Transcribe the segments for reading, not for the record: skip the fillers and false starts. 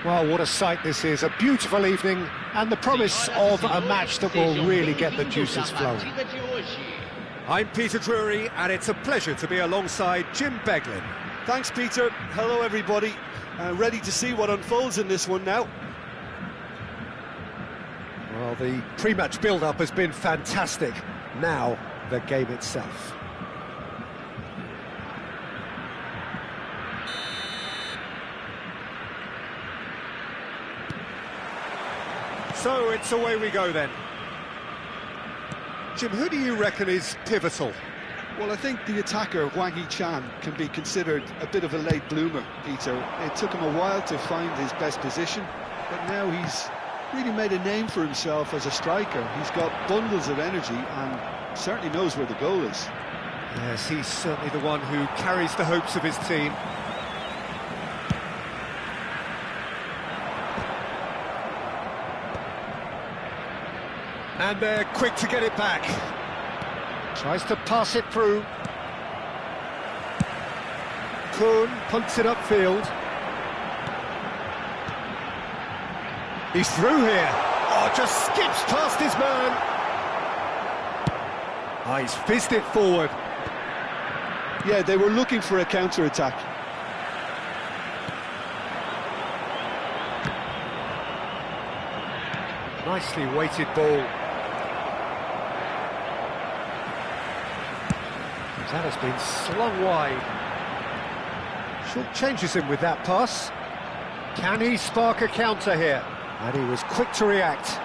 Well, what a sight this is, a beautiful evening and the promise of a match that will really get the juices flowing. I'm Peter Drury and it's a pleasure to be alongside Jim Beglin. Thanks, Peter. Hello, everybody. Ready to see what unfolds in this one now. Well, the pre-match build-up has been fantastic. Now, the game itself. So it's away we go then. Jim, who do you reckon is pivotal? Well, I think the attacker, Wang Hee-chan, can be considered a bit of a late bloomer, Peter. It took him a while to find his best position, but now he's really made a name for himself as a striker. He's got bundles of energy and certainly knows where the goal is. Yes, he's certainly the one who carries the hopes of his team. And they're quick to get it back. Tries to pass it through. Kuhn punts it upfield. He's through here. Oh, just skips past his man. Oh, he's fizzed it forward. Yeah, they were looking for a counter-attack. Nicely weighted ball. That has been slung wide. Short changes him with that pass. Can he spark a counter here? And he was quick to react.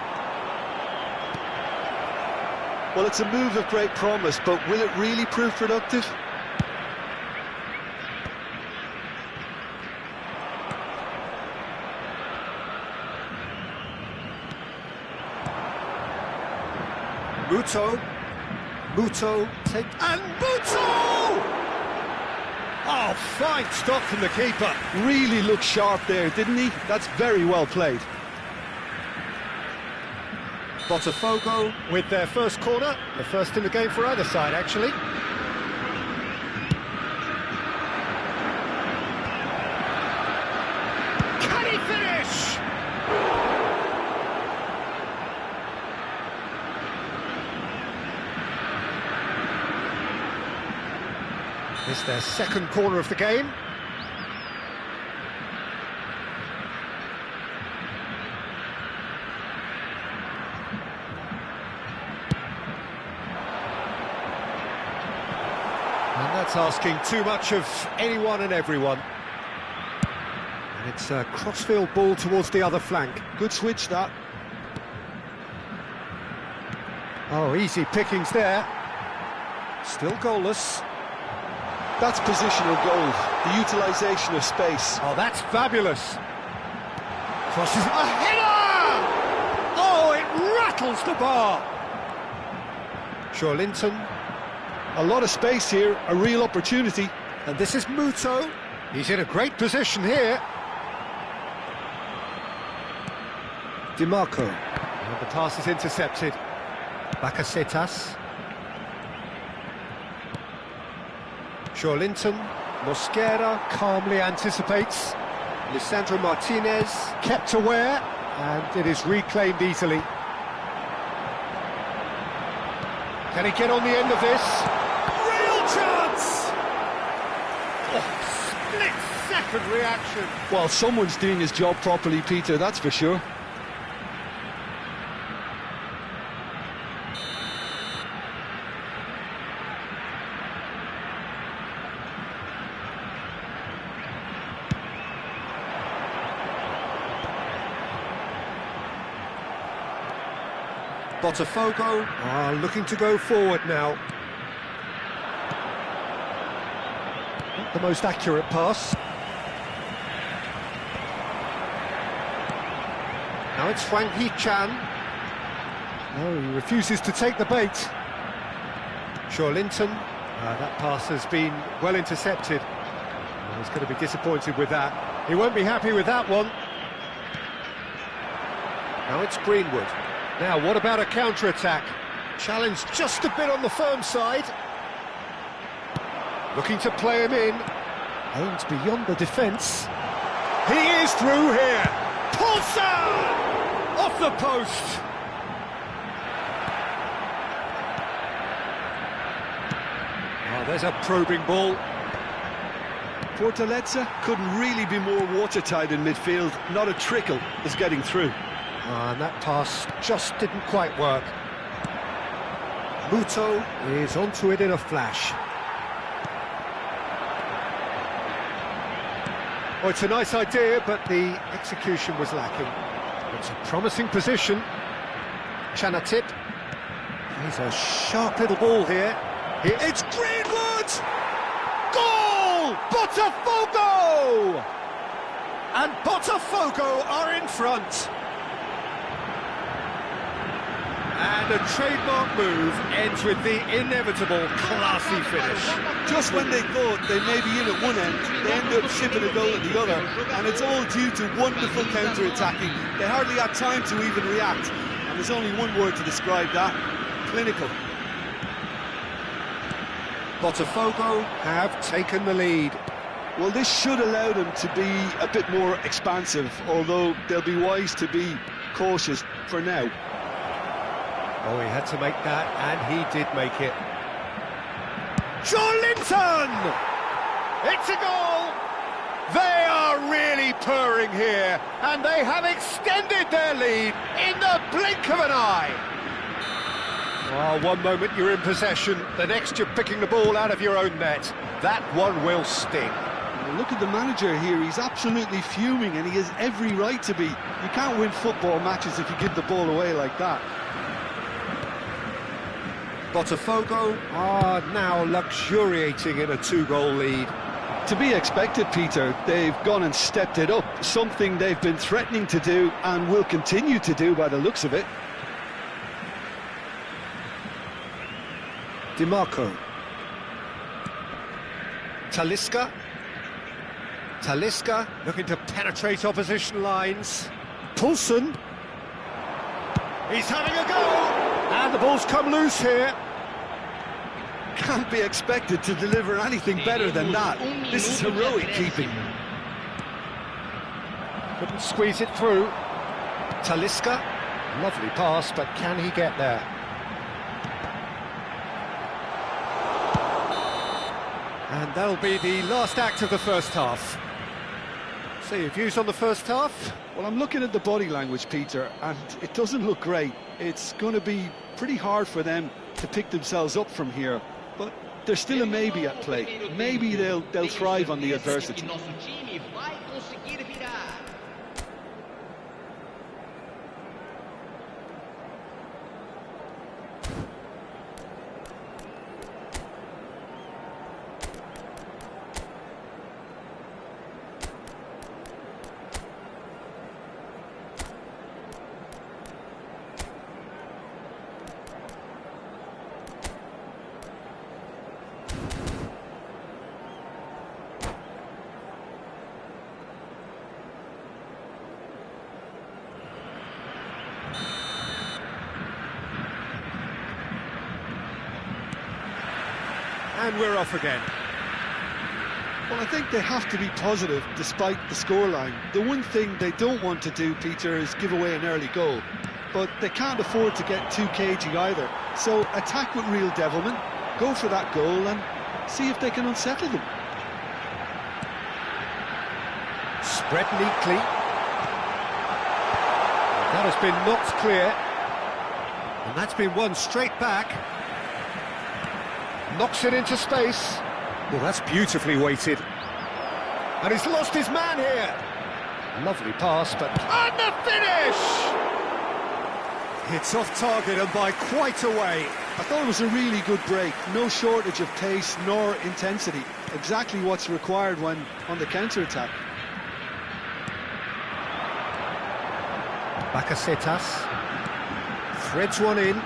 Well, it's a move of great promise, but will it really prove productive? Muto, take... And Muto! Oh, fine stop from the keeper. Really looked sharp there, didn't he? That's very well played. Botafogo with their first corner, the first in the game for either side, actually. Can he finish? It's their second corner of the game. And that's asking too much of anyone and everyone. And it's a crossfield ball towards the other flank. Good switch, that. Oh, easy pickings there. Still goalless. That's positional goal, the utilisation of space. Oh, that's fabulous. Crosses a header! Oh, it rattles the bar. Linton. A lot of space here, a real opportunity. And this is Muto. He's in a great position here. DiMarco. And the pass is intercepted. Bakasetas. Linton. Mosquera calmly anticipates. Lisandro Martinez kept aware, and it is reclaimed easily. Can he get on the end of this? Real chance! Oh, split-second reaction. Well, someone's doing his job properly, Peter, that's for sure. Botafogo are looking to go forward now. Not the most accurate pass. Now it's Wang Hee-chan. No, he refuses to take the bait. Linton. That pass has been well intercepted. Oh, he's going to be disappointed with that. He won't be happy with that one. Now it's Greenwood. Now, what about a counter-attack? Challenge just a bit on the firm side. Looking to play him in. Aims beyond the defence. He is through here. Paulson! Off the post! Oh, there's a probing ball. Fortaleza couldn't really be more watertight in midfield. Not a trickle is getting through. And that pass just didn't quite work. Muto is onto it in a flash. Oh, it's a nice idea, but the execution was lacking. It's a promising position. Chanatip. He's a sharp little ball here. It's Greenwood! Goal! Botafogo! And Botafogo are in front. And a trademark move ends with the inevitable classy finish. Just when they thought they may be in at one end, they end up shipping a goal at the other, and it's all due to wonderful counter-attacking. They hardly had time to even react, and there's only one word to describe that: clinical. Botafogo have taken the lead. Well, this should allow them to be a bit more expansive, although they'll be wise to be cautious for now. Oh, he had to make that, and he did make it. Joelinton! It's a goal! They are really purring here, and they have extended their lead in the blink of an eye. Oh, one moment you're in possession, the next you're picking the ball out of your own net. That one will sting. Well, look at the manager here, he's absolutely fuming, and he has every right to be. You can't win football matches if you give the ball away like that. Botafogo are now luxuriating in a two-goal lead. To be expected, Peter. They've gone and stepped it up, something they've been threatening to do and will continue to do by the looks of it. DiMarco. Talisca. Talisca looking to penetrate opposition lines. Poulsen. He's having a go! And the ball's come loose here. Can't be expected to deliver anything better than that. This is heroic keeping. Couldn't squeeze it through. Talisca. Lovely pass, but can he get there? And that'll be the last act of the first half. So your views on the first half? Well, I'm looking at the body language, Peter, and it doesn't look great. It's going to be pretty hard for them to pick themselves up from here, but there's still a maybe at play. Maybe they'll thrive on the adversity. And we're off again. Well, I think they have to be positive despite the scoreline. The one thing they don't want to do, Peter, is give away an early goal. But they can't afford to get too cagey either. So attack with real devilment, go for that goal and see if they can unsettle them. Spread neatly. That has been knocked clear. And that's been won straight back. Knocks it into space. Well, that's beautifully weighted. And he's lost his man here. Lovely pass, but... And the finish! It's off target and by quite a way. I thought it was a really good break. No shortage of pace nor intensity. Exactly what's required when on the counter-attack. Bakasetas. Threads one in.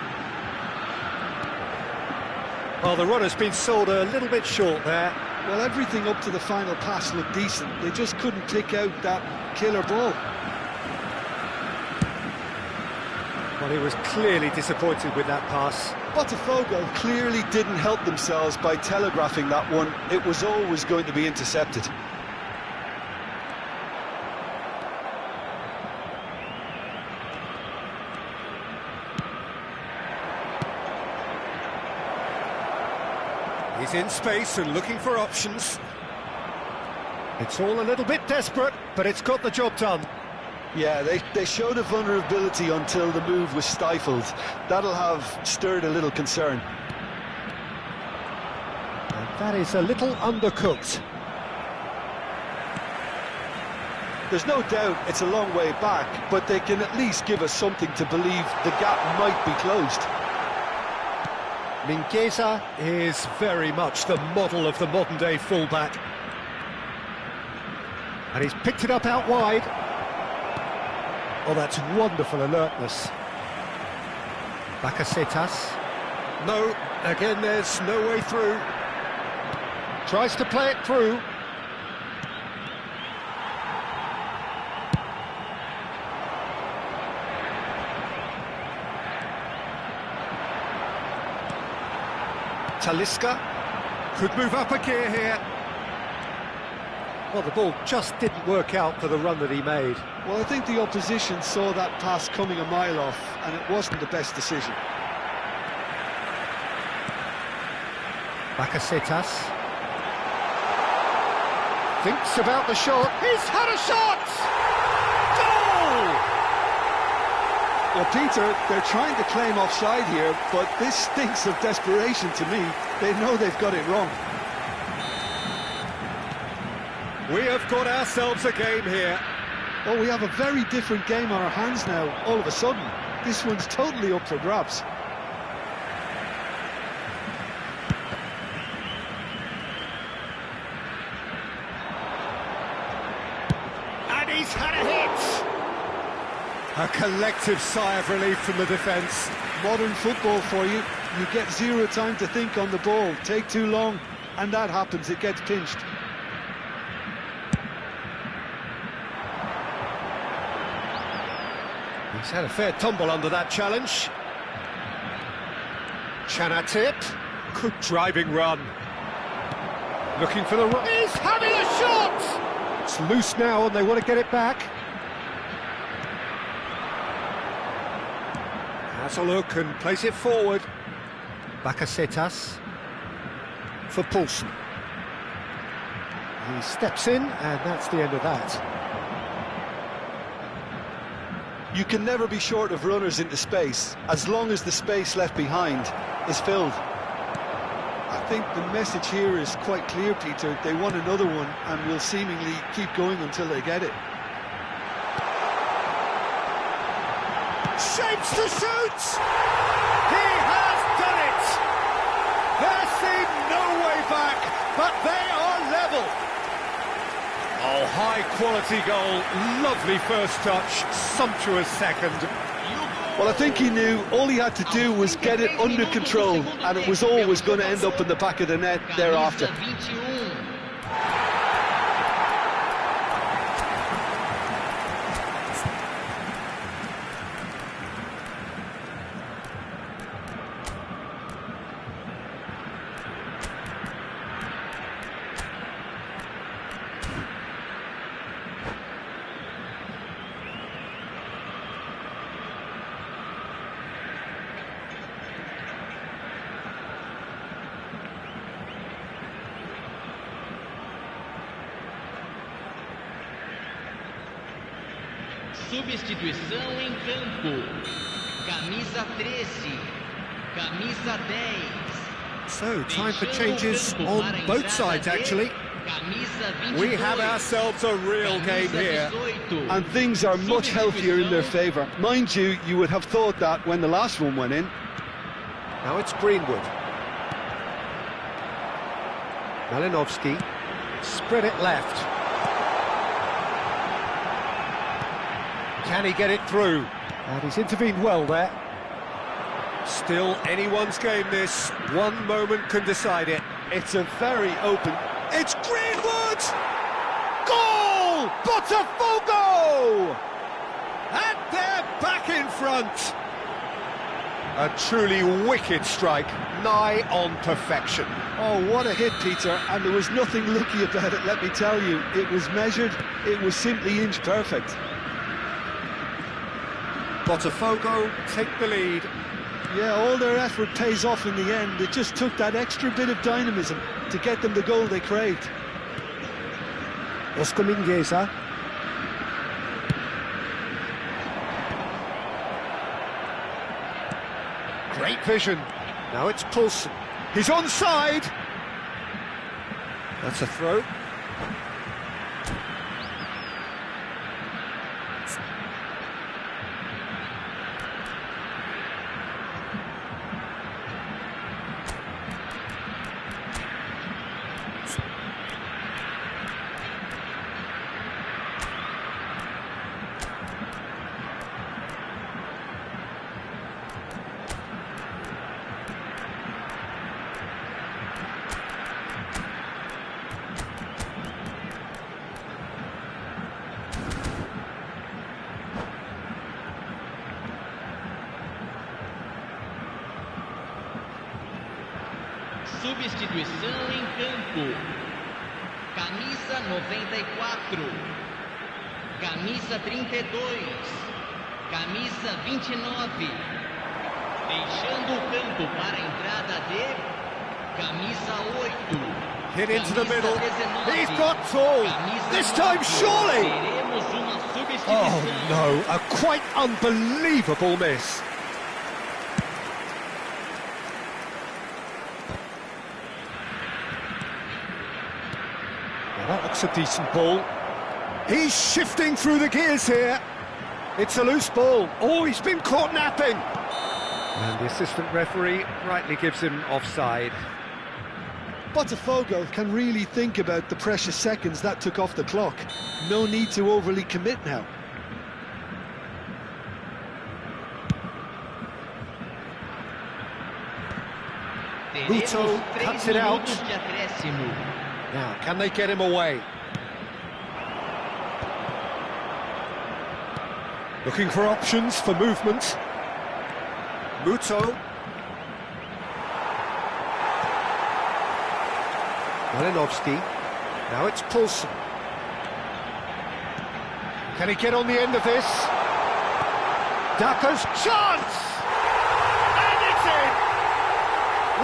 Well, the runner's been sold a little bit short there. Well, everything up to the final pass looked decent. They just couldn't pick out that killer ball. Well, he was clearly disappointed with that pass. Botafogo clearly didn't help themselves by telegraphing that one. It was always going to be intercepted. He's in space and looking for options. It's all a little bit desperate, but it's got the job done. Yeah, they showed a vulnerability until the move was stifled. That'll have stirred a little concern. And that is a little undercooked. There's no doubt it's a long way back, but they can at least give us something to believe the gap might be closed. Mingueza is very much the model of the modern-day fullback. And he's picked it up out wide. Oh, that's wonderful alertness. Bakasetas. No, again, there's no way through. Tries to play it through. Talisca could move up a gear here. Well, the ball just didn't work out for the run that he made. Well, I think the opposition saw that pass coming a mile off, and it wasn't the best decision. Bakasetas thinks about the shot. He's had a shot! Goal! Well, Peter, they're trying to claim offside here, but this stinks of desperation to me. They know they've got it wrong. We have got ourselves a game here. Oh, we have a very different game on our hands now, all of a sudden. This one's totally up for grabs. And he's had a hit! A collective sigh of relief from the defence. Modern football for you. You get zero time to think on the ball. Take too long, and that happens. It gets pinched. He's had a fair tumble under that challenge. Chanatip. Good driving run. Looking for the run. He's having a shot! It's loose now and they want to get it back. Has a look and place it forward. Bakasetas for Poulsen. He steps in and that's the end of that. You can never be short of runners into space, as long as the space left behind is filled. I think the message here is quite clear, Peter. They want another one and will seemingly keep going until they get it. Shapes to shoot! He has done it! There seemed no way back, but they are level. Oh, high-quality goal, lovely first touch, sumptuous second. Well, I think he knew all he had to do was get it under control, and it was always going to end up in the back of the net thereafter. Substituição em campo. Camisa 13. Camisa 10. So, time for changes on both sides, actually. We have ourselves a real game here. And things are much healthier in their favour. Mind you, you would have thought that when the last one went in. Now it's Greenwood. Malinovsky. Spread it left. Can he get it through? And he's intervened well there. Still anyone's game this. One moment can decide it. It's a very open... It's Greenwood! Goal! Botafogo! And they're back in front. A truly wicked strike, nigh on perfection. Oh, what a hit, Peter. And there was nothing lucky about it, let me tell you. It was measured, it was simply inch perfect. Botafogo take the lead. Yeah, all their effort pays off in the end. It just took that extra bit of dynamism to get them the goal they craved. Oscar Mingueza. Great vision. Now it's Poulsen. He's onside. That's a throw. Substituição em campo. Camisa 94. Camisa 32. Camisa 29. Deixando o campo para a entrada de camisa 8. Hit into the middle. 19. He's got all. Camisa This time, 9. surely. Teremos uma substituição. Oh no, a quite unbelievable miss. Well, that looks a decent ball. He's shifting through the gears here. It's a loose ball. Oh, he's been caught napping. And the assistant referee rightly gives him offside. Botafogo can really think about the precious seconds that took off the clock. No need to overly commit now. Muto cuts it out. De acréscimo. Now, can they get him away? Looking for options for movement. Muto. Malinovsky. Now it's Poulsen. Can he get on the end of this? Daka's chance! And it's in!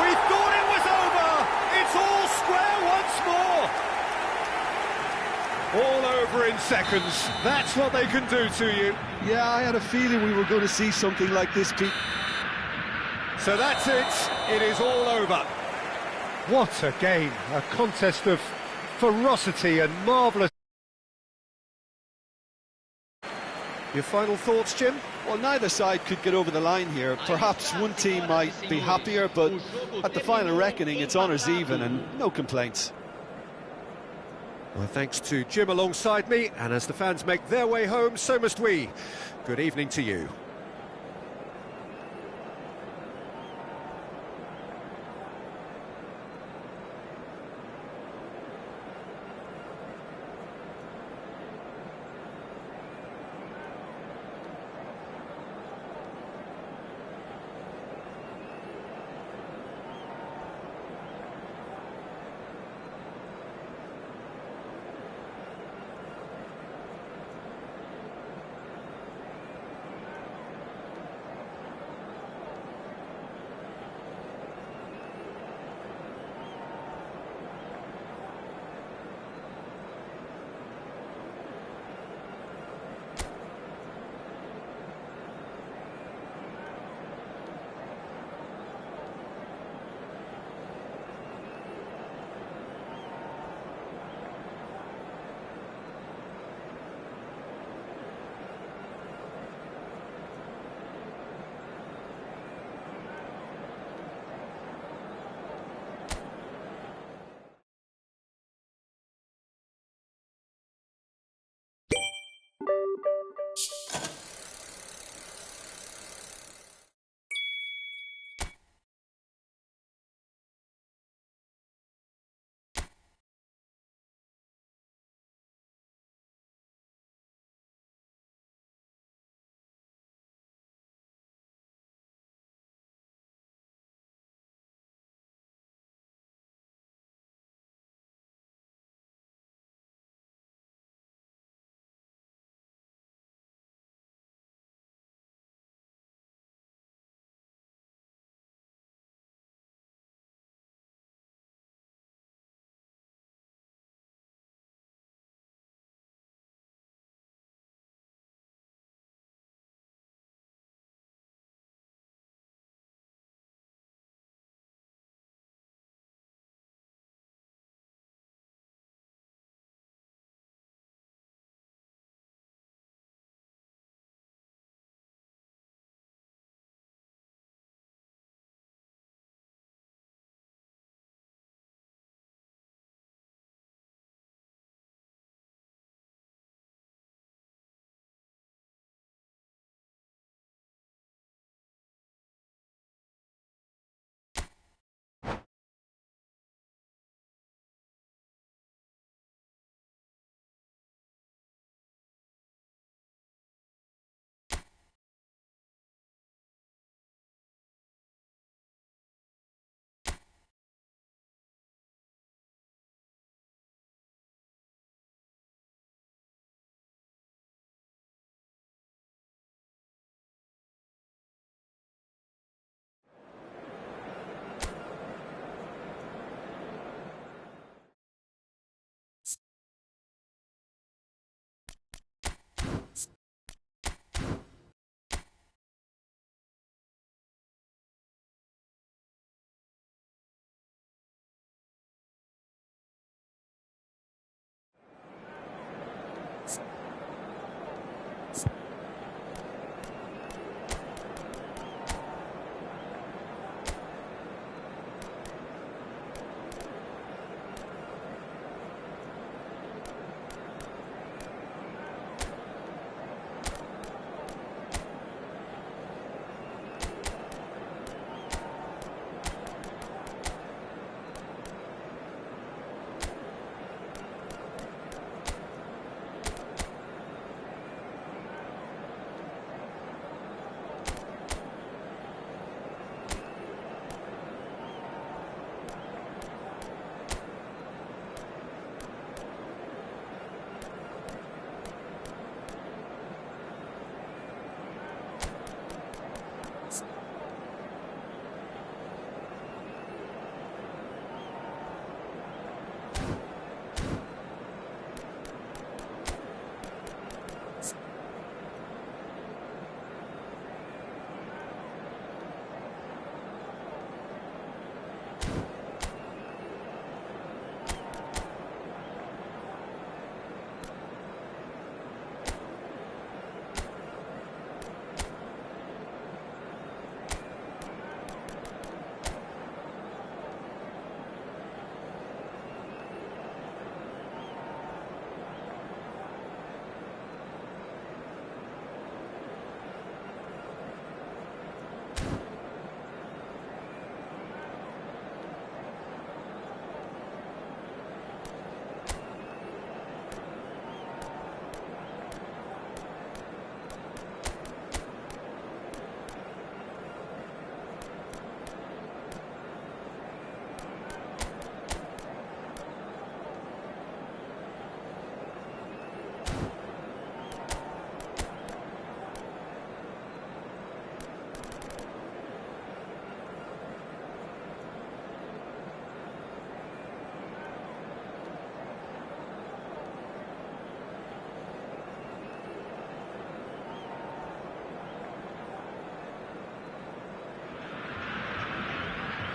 We thought it was over! It's all square once more! All over in seconds. That's what they can do to you. Yeah, I had a feeling we were going to see something like this, Pete. So that's it. It is all over. What a game. A contest of ferocity and marvellous. Your final thoughts, Jim? Well, neither side could get over the line here. Perhaps one team might be happier, but at the final reckoning, it's honours even and no complaints. Well, thanks to Jim alongside me, and as the fans make their way home, so must we. Good evening to you.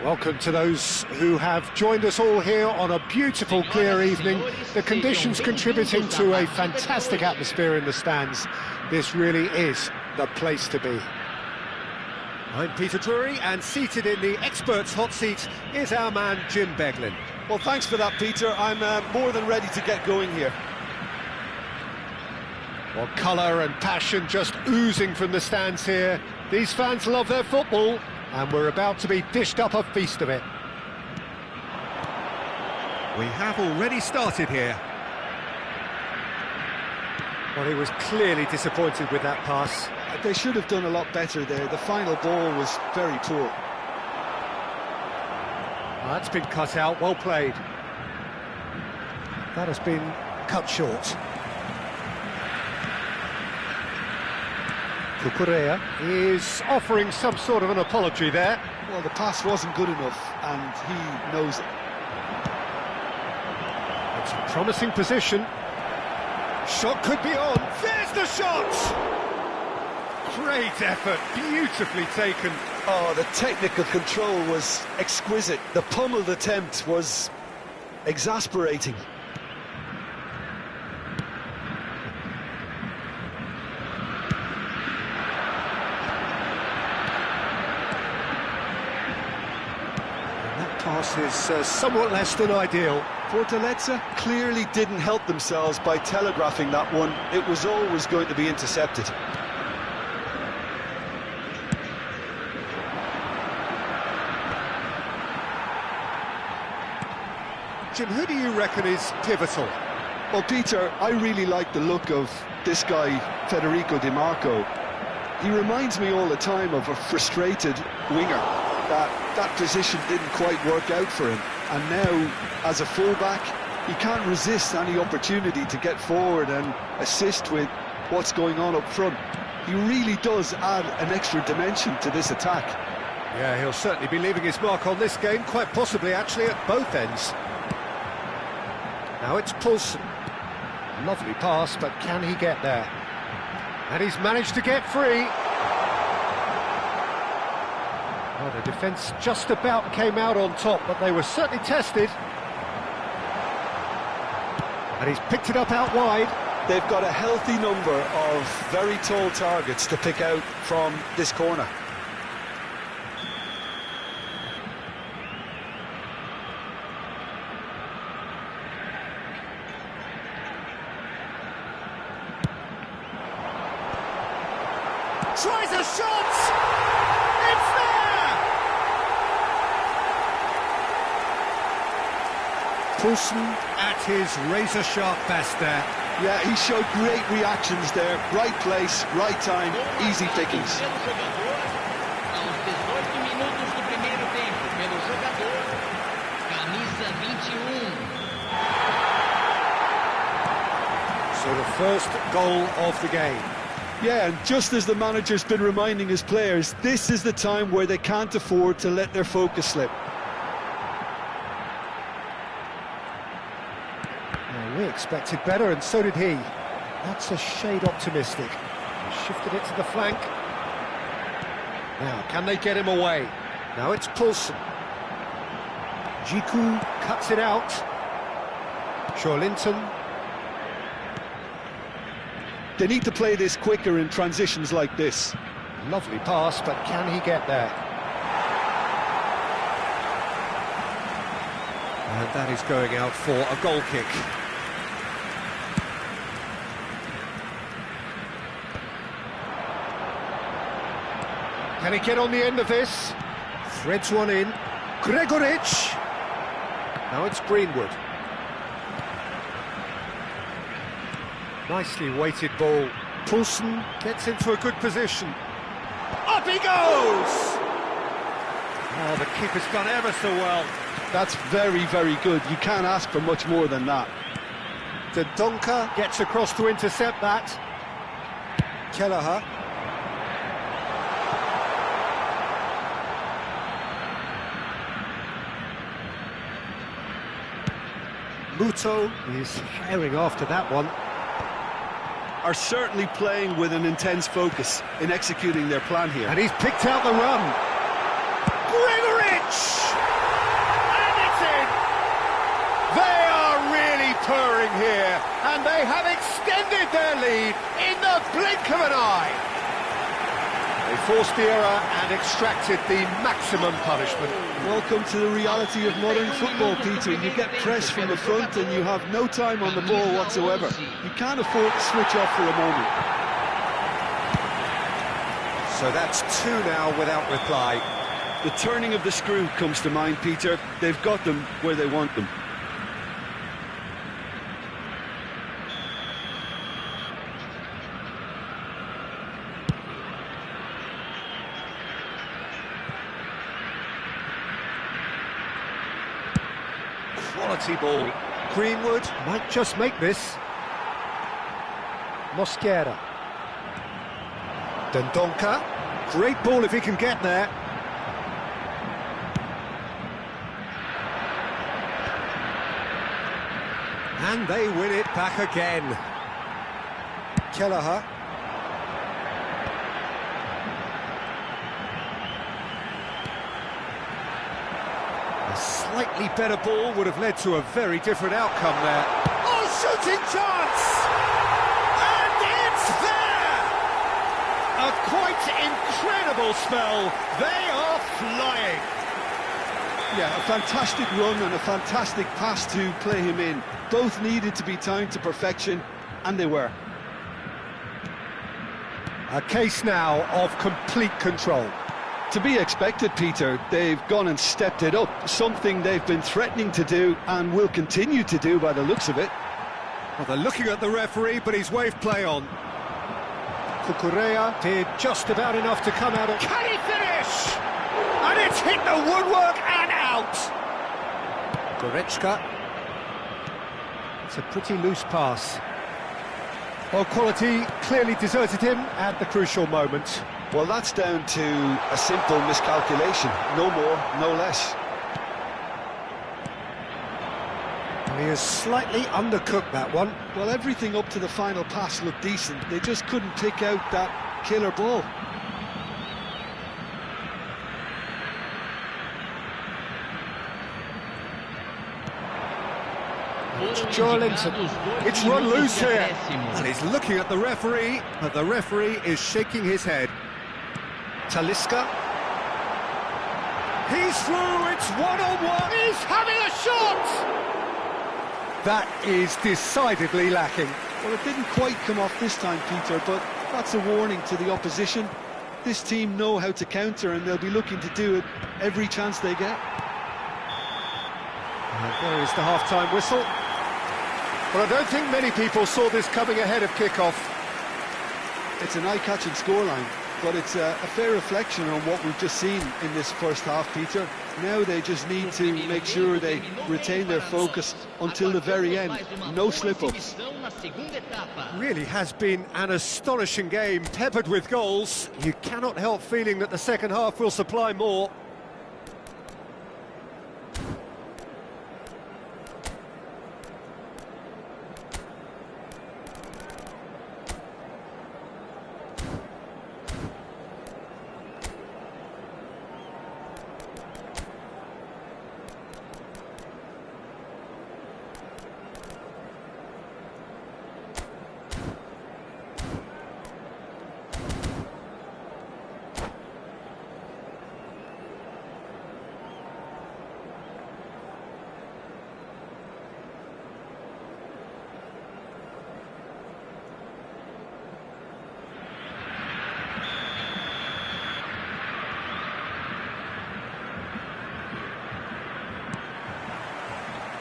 Welcome to those who have joined us all here on a beautiful, clear evening. The conditions contributing to a fantastic atmosphere in the stands. This really is the place to be. I'm Peter Drury, and seated in the experts' hot seat is our man Jim Beglin. Well, thanks for that, Peter. I'm more than ready to get going here. Well, colour and passion just oozing from the stands here. These fans love their football, and we're about to be dished up a feast of it. We have already started here. Well, he was clearly disappointed with that pass. They should have done a lot better there. The final ball was very poor. Oh, that's been cut out, well played. That has been cut short. Cucurella is offering some sort of an apology there. Well, the pass wasn't good enough, and he knows it. It's a promising position. Shot could be on. There's the shot! Great effort, beautifully taken. Oh, the technical control was exquisite. The pummeled attempt was exasperating. Pass is somewhat less than ideal. Fortaleza clearly didn't help themselves by telegraphing that one. It was always going to be intercepted. Jim, who do you reckon is pivotal? Well, Peter, I really like the look of this guy, Federico Di Marco. He reminds me all the time of a frustrated winger. That position didn't quite work out for him, and now as a fullback he can't resist any opportunity to get forward and assist with what's going on up front. He really does add an extra dimension to this attack. Yeah, he'll certainly be leaving his mark on this game, quite possibly actually at both ends. Now it's Poulsen. Lovely pass, but can he get there? And he's managed to get free. Well, the defence just about came out on top, but they were certainly tested. And he's picked it up out wide. They've got a healthy number of very tall targets to pick out from this corner. Tries a shot! It's there! Poulsen at his razor-sharp best there. Yeah, he showed great reactions there. Right place, right time, easy pickings. Aos 18 minutos do primeiro tempo, pelo jogador, camisa 21. So the first goal of the game. Yeah, and just as the manager's been reminding his players, this is the time where they can't afford to let their focus slip. Well, we expected better, and so did he. That's a shade optimistic. He shifted it to the flank. Now, can they get him away? Now it's Poulsen. Jiku cuts it out. Linton. They need to play this quicker in transitions like this. Lovely pass, but can he get there? And that is going out for a goal kick. Can he get on the end of this? Threads one in. Gregoric. Now it's Greenwood. Nicely weighted ball. Poulsen gets into a good position. Up he goes! Oh, the keeper's done ever so well. That's very, very good. You can't ask for much more than that. The Donker gets across to intercept that. Kelleher. Muto is herring after that one. Are certainly playing with an intense focus in executing their plan here. And he's picked out the run. Gregoric! touch! And it's in! They are really purring here, and they have extended their lead in the blink of an eye. They forced the error and extracted the maximum punishment. Welcome to the reality of modern football, Peter. You get pressed from the front and you have no time on the ball whatsoever. You can't afford to switch off for a moment. So that's two now without reply. The turning of the screw comes to mind, Peter. They've got them where they want them. Quality ball. Greenwood might just make this. Mosquera. Dendonka. Great ball if he can get there. And they win it back again. Kelleher. A slightly better ball would have led to a very different outcome there. Oh, shooting chance! And it's there! A quite incredible spell. They are flying. Yeah, a fantastic run and a fantastic pass to play him in. Both needed to be timed to perfection, and they were. A case now of complete control. To be expected, Peter. They've gone and stepped it up, something they've been threatening to do and will continue to do by the looks of it. Well, they're looking at the referee, but he's waved play on. Cucurella did just about enough to come out of... Can he finish? And it's hit the woodwork and out! Goretzka. It's a pretty loose pass. Well, quality clearly deserted him at the crucial moment. Well, that's down to a simple miscalculation. No more, no less. He has slightly undercooked that one. Well, everything up to the final pass looked decent. They just couldn't pick out that killer ball. Linton. It's run loose here. And he's looking at the referee, but the referee is shaking his head. Talisca. He's through, it's one-on-one. He's having a shot! That is decidedly lacking. Well, it didn't quite come off this time, Peter, but that's a warning to the opposition. This team know how to counter, and they'll be looking to do it every chance they get. And there is the half-time whistle. But I don't think many people saw this coming ahead of kick-off. It's an eye-catching scoreline, but it's a fair reflection on what we've just seen in this first half, Peter. Now they just need to make sure they retain their focus until the very end. No slip-ups. Really has been an astonishing game, peppered with goals. You cannot help feeling that the second half will supply more.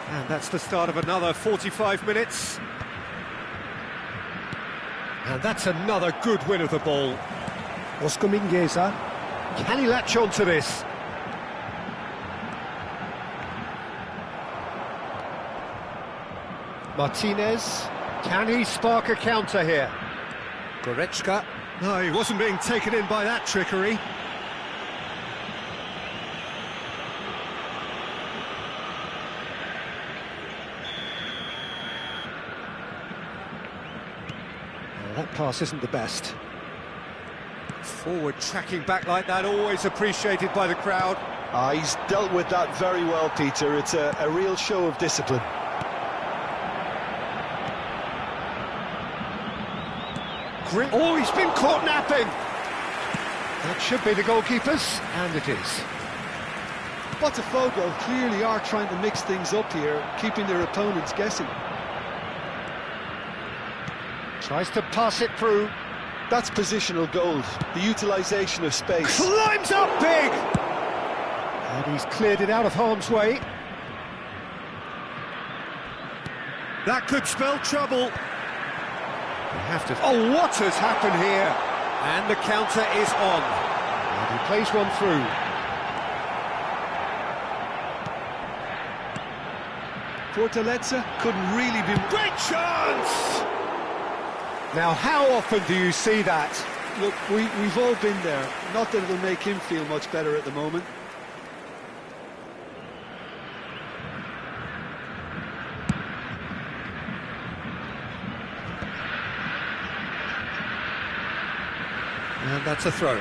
And that's the start of another 45 minutes. And that's another good win of the ball. Oscar Mingueza. Can he latch on to this? Martinez. Can he spark a counter here? Goretzka. No, he wasn't being taken in by that trickery. That pass isn't the best. Forward tracking back like that, always appreciated by the crowd. He's dealt with that very well, Peter. It's a real show of discipline. Oh, he's been caught napping. That should be the goalkeepers, and it is. Botafogo clearly are trying to mix things up here, keeping their opponents guessing. Tries to pass it through. That's positional gold, the utilisation of space. Climbs up big! And he's cleared it out of harm's way. That could spell trouble. Oh, what has happened here? And the counter is on. And he plays one through. Fortaleza couldn't really be... Great chance! Now, how often do you see that? Look, we've all been there. Not that it'll make him feel much better at the moment. And that's a throw.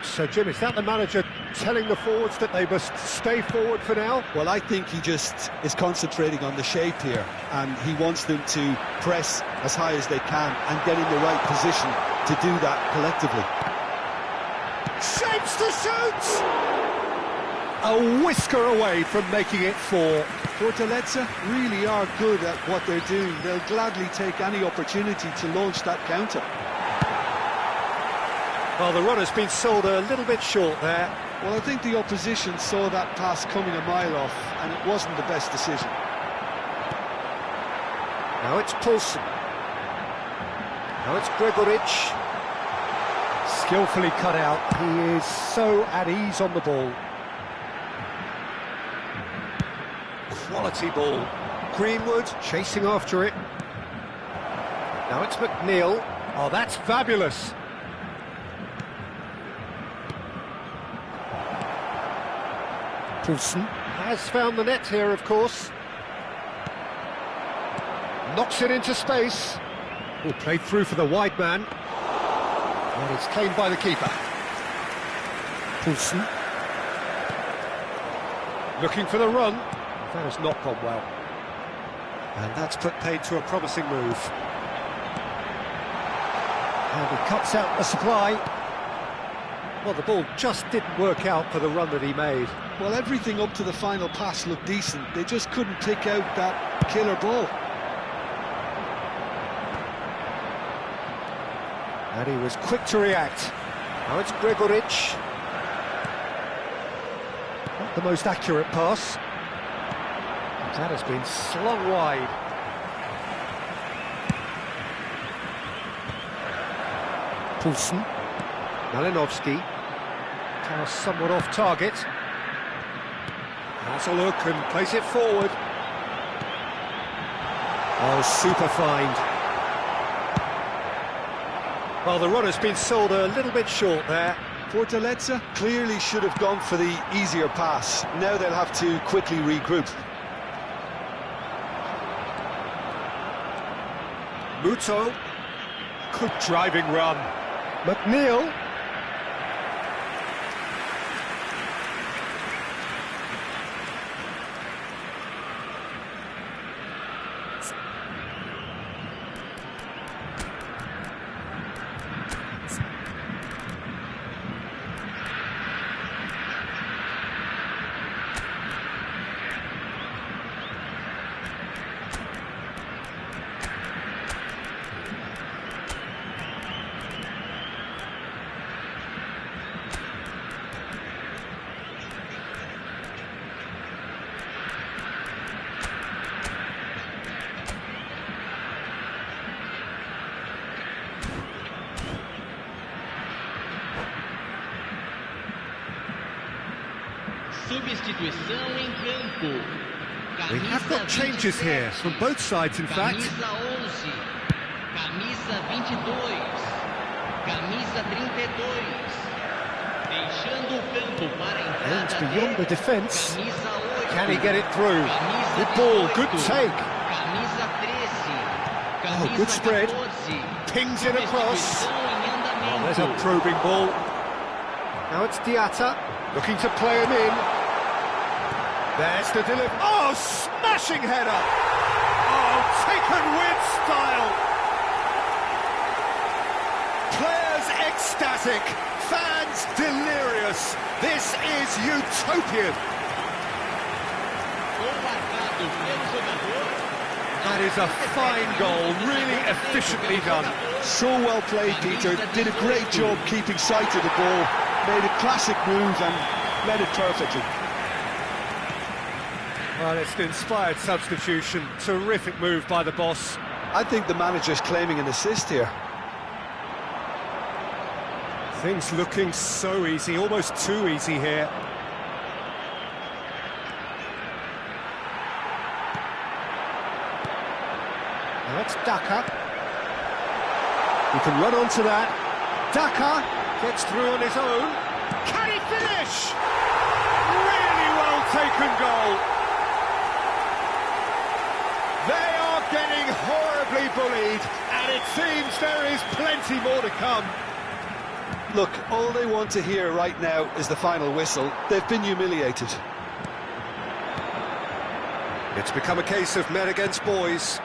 So, Jim, is that the manager telling the forwards that they must stay forward for now? Well, I think he just is concentrating on the shape here, and he wants them to press as high as they can and get in the right position to do that collectively. Shapes to shoot! A whisker away from making it 4. Fortaleza really are good at what they're doing. They'll gladly take any opportunity to launch that counter. Well, the runner's been sold a little bit short there. Well, I think the opposition saw that pass coming a mile off, and it wasn't the best decision. Now it's Poulsen. Now it's Gregoric. Skillfully cut out. He is so at ease on the ball. Quality ball. Greenwood chasing after it. Now it's McNeil. Oh, that's fabulous. Poulsen has found the net here, of course. Knocks it into space. Oh, played through for the wide man. And it's claimed by the keeper. Poulsen. Looking for the run. That has not gone well. And that's put paid to a promising move. And he cuts out the supply. Well, the ball just didn't work out for the run that he made. Well, everything up to the final pass looked decent. They just couldn't pick out that killer ball. And he was quick to react. Now it's Gregoric. Not the most accurate pass. That has been slung wide. Poulsen. Malinovsky. Now somewhat off target. Has a look and plays it forward. Oh, super find. Well, the runner's been sold a little bit short there. Fortaleza clearly should have gone for the easier pass. Now they'll have to quickly regroup. Muto. Good driving run. McNeil. Substituição em campo. We have got changes here from both sides, in fact. Camisa 11, camisa 22, camisa 32. Deixando o campo para a It's entrada beyond the dele, defence. camisa 8. Can he get it through? Camisa Good ball, 18, good take. Camisa 13, camisa good spread. 14. Pings it across. Substituição em There's a andamento. probing ball. Now it's Diatta, looking to play him in. There's the delivery. Oh, smashing header! Oh, taken with style! Players ecstatic, fans delirious. This is utopian. Gol marcado pelo jogador. That is a fine goal, really efficiently done. So well played, Peter. Did a great job keeping sight of the ball. Made a classic move and led it perfectly. Well, it's an inspired substitution. Terrific move by the boss. I think the manager's claiming an assist here. Things looking so easy, almost too easy here. Now it's Daka. He can run onto that. Daka gets through on his own. Can he finish? Really well taken goal. They are getting horribly bullied, and it seems there is plenty more to come. Look, all they want to hear right now is the final whistle. They've been humiliated. It's become a case of men against boys.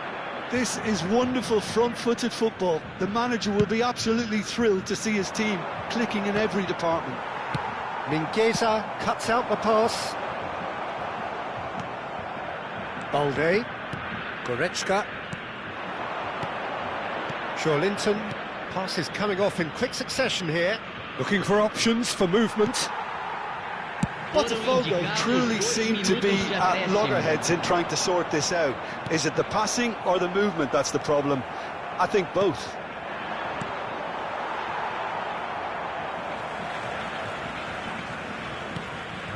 This is wonderful front-footed football. The manager will be absolutely thrilled to see his team clicking in every department. Mingueza cuts out the pass. Balde. Goretzka. Linton. Pass is coming off in quick succession here. Looking for options for movement. Botafogo truly seem to be at loggerheads in trying to sort this out. Is it the passing or the movement that's the problem? I think both.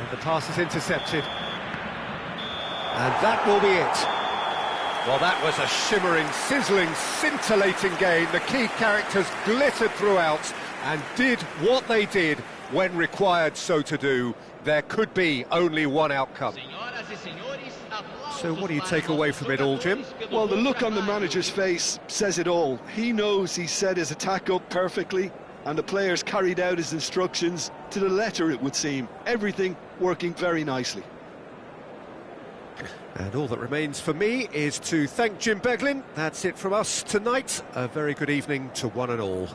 And the pass is intercepted. And that will be it. Well, that was a shimmering, sizzling, scintillating game. The key characters glittered throughout and did what they did when required so to do. There could be only one outcome. So what do you take away from it all, Jim? Well, the look on the manager's face says it all. He knows he set his attack up perfectly, and the players carried out his instructions to the letter, it would seem. Everything working very nicely. And all that remains for me is to thank Jim Beglin. That's it from us tonight. A very good evening to one and all.